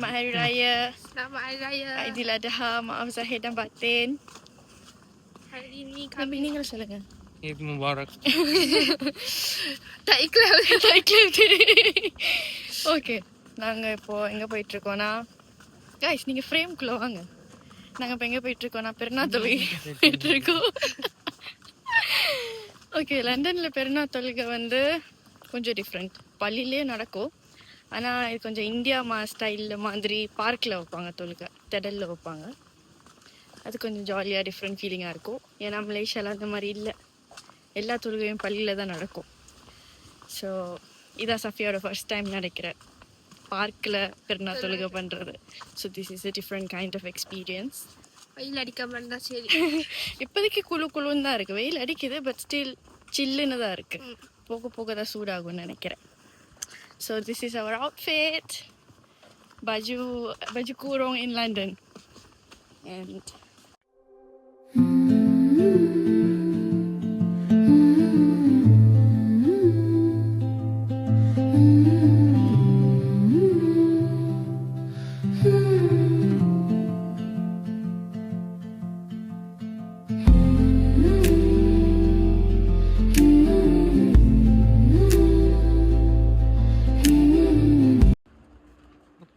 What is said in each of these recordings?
Selamat Hari Raya. Selamat Hari Raya. Aidiladha. Maaf zahir dan batin. Hari ini Kami kami ni kalau சொல்லுங்க. Eid Mubarak. tak ikhlas. Okay, நாங்கள் இப்போது எங்கே போயிட்டுருக்கோன்னா, guys நீங்கள் ஃப்ரேம்குள்ளே வாங்க. நாங்கள் இப்போ எங்கே போயிட்டுருக்கோன்னா பெருநாத்தொழுகை போயிட்டுருக்கோம். ஓகே, லண்டனில் பெருநாத்தொழுகை வந்து கொஞ்சம் டிஃப்ரெண்ட். பள்ளியிலே நடக்கும், ஆனால் இது கொஞ்சம் இந்தியா ஸ்டைலில் மாதிரி பார்க்கில் வைப்பாங்க, தொழுகை திடலில் வைப்பாங்க. அது கொஞ்சம் ஜாலியாக டிஃப்ரெண்ட் ஃபீலிங்காக இருக்கும். ஏன்னா மலேசியாவில் அந்த மாதிரி இல்லை, எல்லா தொழுகையும் பள்ளியில் தான் நடக்கும். ஸோ இதான் சஃபியோட ஃபர்ஸ்ட் டைம் நினைக்கிறேன் பார்க்கில் பெருநாள் தொழுகை பண்ணுறது. So this is a different kind of experience. வெயில் அடிக்காம இருந்தா சரி. இப்போதைக்கு குழுன்னு தான் இருக்குது, வெயில் அடிக்குது, பட் ஸ்டில் சில்லுன்னு தான் இருக்குது. போக போக தான் சூடாகும்னு நினைக்கிறேன். So this is our outfit. baju kurung in London. And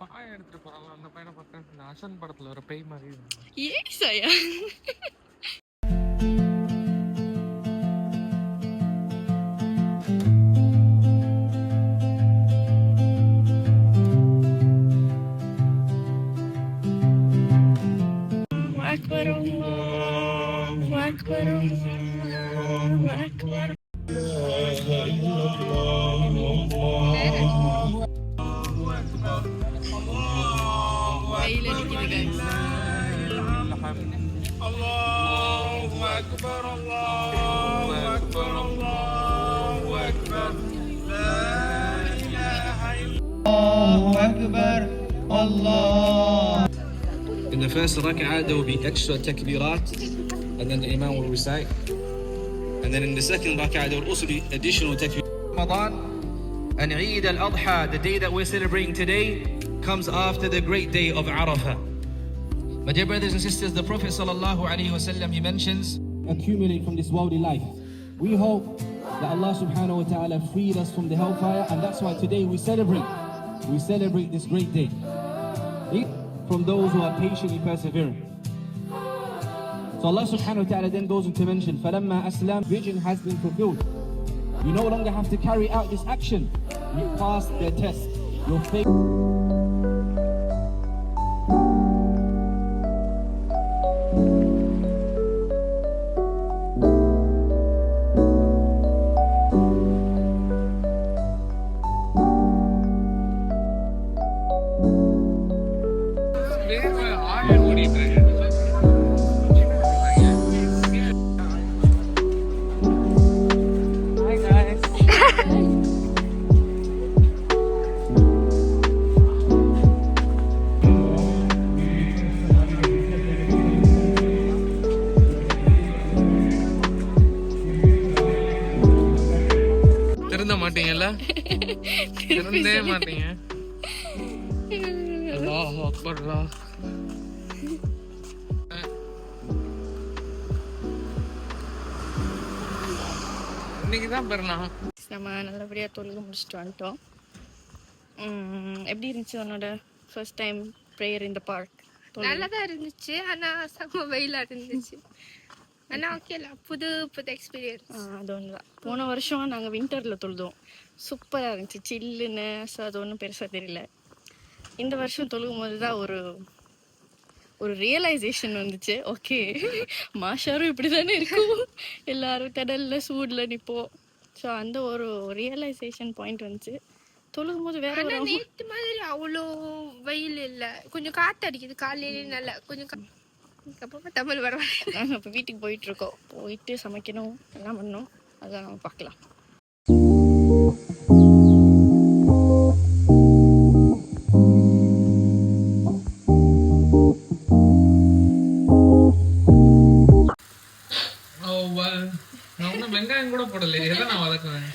பாய எடுத்துட்டு போறாங்க. அந்த பையனை பார்த்தேன், இந்த அசன் படத்துல ஒரு பேய் மாதிரி இருந்தான். yes, sayang. Akbar Allah, Akbar Allah, Akbar. வெயில் அடிக்குது guys. Allahu Akbar, Allahu Akbar, Allahu Akbar. La ilaha illallah. Allahu Akbar, Allah. In the first rak'ah there will be extra takbirat, and then the imam will recite. And then in the second rak'ah there will also be additional takbirat. Ramadan and Eid al-Adha, the day that we're celebrating today, comes after the great day of Arafah. My dear brothers and sisters, the Prophet sallallahu alaihi wasallam, he mentions, accumulate from this worldly life. We hope that Allah subhanahu wa ta'ala freed us from the hellfire, and that's why today we celebrate this great day from those who are patiently persevering. So Allah subhanahu wa ta'ala then goes on to mention, فَلَمَّا أَسْلَمْ, vision has been fulfilled. You no longer have to carry out this action. You passed the test. Your faith. திருந்த மாட்டீங்கல்ல? திருந்தே மாட்டீங்க. அல்லாஹ் அக்பர். இன்னைக்கு தான் பெருநாள். நம்ம நல்லபடியாக தொழுகை முடிச்சுட்டு வந்துட்டோம். எப்படி இருந்துச்சு உன்னோட ஃபர்ஸ்ட் டைம் ப்ரேயர் இந்த பார்க்? நல்லா தான் இருந்துச்சு, ஆனா செம்ம வெயிலா இருந்துச்சு. ஆனா ஓகேல, புது எக்ஸ்பீரியன்ஸ். அது ஒன்று தான். போன வருஷம் நாங்கள் வின்டரில் தொழுதோம், சூப்பராக இருந்துச்சு, சில்லுன்னு. ஸோ அது ஒன்றும் பெருசாக தெரியல. இந்த வருஷம் தொழுகும் போது தான் ஒரு ரியலைசேஷன் வந்துச்சு. ஓகே, மாஷாரும் இப்படி தானே இருக்கும், எல்லாரும் கடலில் சூடில் நிற்போம். ஸோ அந்த ஒரு ரியலைசேஷன் பாயிண்ட் வந்துச்சு. தொழுகும் போது வேற ஒரு நேற்று மாதிரி அவ்வளோ வெயில் இல்லை, கொஞ்சம் காற்று அடிக்குது காலையிலே நல்லா கொஞ்சம். அப்போ தமிழ் வர நாங்கள் இப்போ வீட்டுக்கு போயிட்டுருக்கோம், போயிட்டு சமைக்கணும், எல்லாம் பண்ணணும். அதான் நம்ம பார்க்கலாம். நான் ஒன்றும் வெங்காயம் கூட போடலையே, எதை நான் வதக்குவேன்?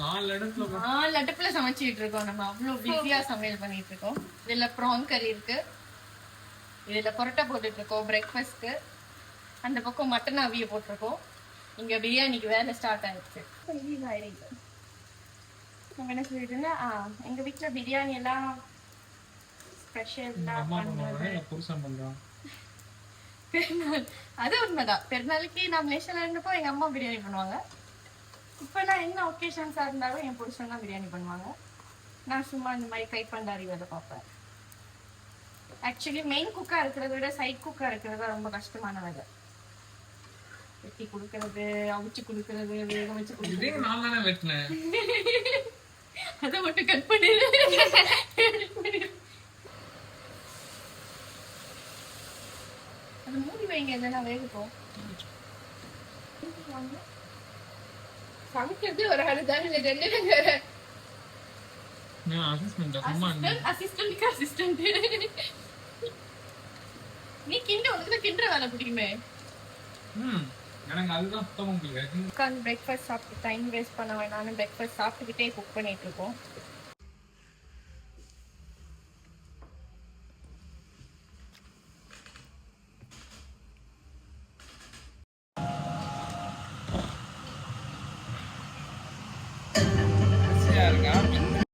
4 இடத்துல 4 அடுப்புல சமைச்சிட்டு இருக்கோம் நம்ம. அவ்வளவு பிஸியா சமையல் பண்ணிட்டு இருக்கோம். இதுல ப்ரான் கறி இருக்கு, இதுல பரோட்டா போட்டுட்டு இருக்கோம் பிரேக்ஃபாஸ்ட்க்கு. அந்த பக்கம் மட்டன் அவிய போட்டிருக்கோம். இங்க பிரியாணிக்கு வேலை ஸ்டார்ட் ஆயிடுச்சு. நம்ம என்ன சொல்லிட்டு எங்க வீட்டுல பிரியாணி எல்லாம் ஸ்பெஷல் அம்மா பண்ணுவாங்க, இல்ல புருஷன் பண்றான். பெருநாள் அது உண்மைதான். பெருநாளைக்கு நான் மலேசியால இருந்தப்போ எங்க அம்மா பிரியாணி பண்ணுவாங்க. இப்ப நான் என்ன ஒகேஷன்ஸா இருந்தாலும் என் புருஷன் தான் பிரியாணி பண்ணுவாங்க. நான் சும்மா இந்த மாதிரி கை பண்டாரி வேலை பார்ப்பேன். ஆக்சுவலி மெயின் குக்கா இருக்கிறத விட சைட் குக்கா இருக்கிறது ரொம்ப கஷ்டமான வேலை. வெட்டி கொடுக்கறது, அவிச்சு கொடுக்கறது, வேக வச்சு கொடுக்கறது. இதே நான் தானே வெட்டினேன். அதை மட்டும் கட் பண்ணிடு. அது மூடி வைங்க, இல்லைன்னா வேகட்டும். சமைக்கிறது ஒரு ஆளு தானே, இல்லை 2 பேர் வேற. நான் அசிஸ்டன்ட் சும்மா அசிஸ்டன்ட்க்கு அசிஸ்டன்ட். நீ கிண்ட, உனக்கு தான் கிண்டுற வேலை பிடிக்குமே. எனக்கு அதுதான் சுத்தமா பிடிக்காது. உட்காந்து பிரேக்ஃபாஸ்ட் சாப்பிட்டு டைம் வேஸ்ட் பண்ண வேணாம்னு பிரேக்ஃபாஸ்ட் சாப்பிட்டுக்கிட்டே குக் பண்ணிட்டு இருக்கோம்.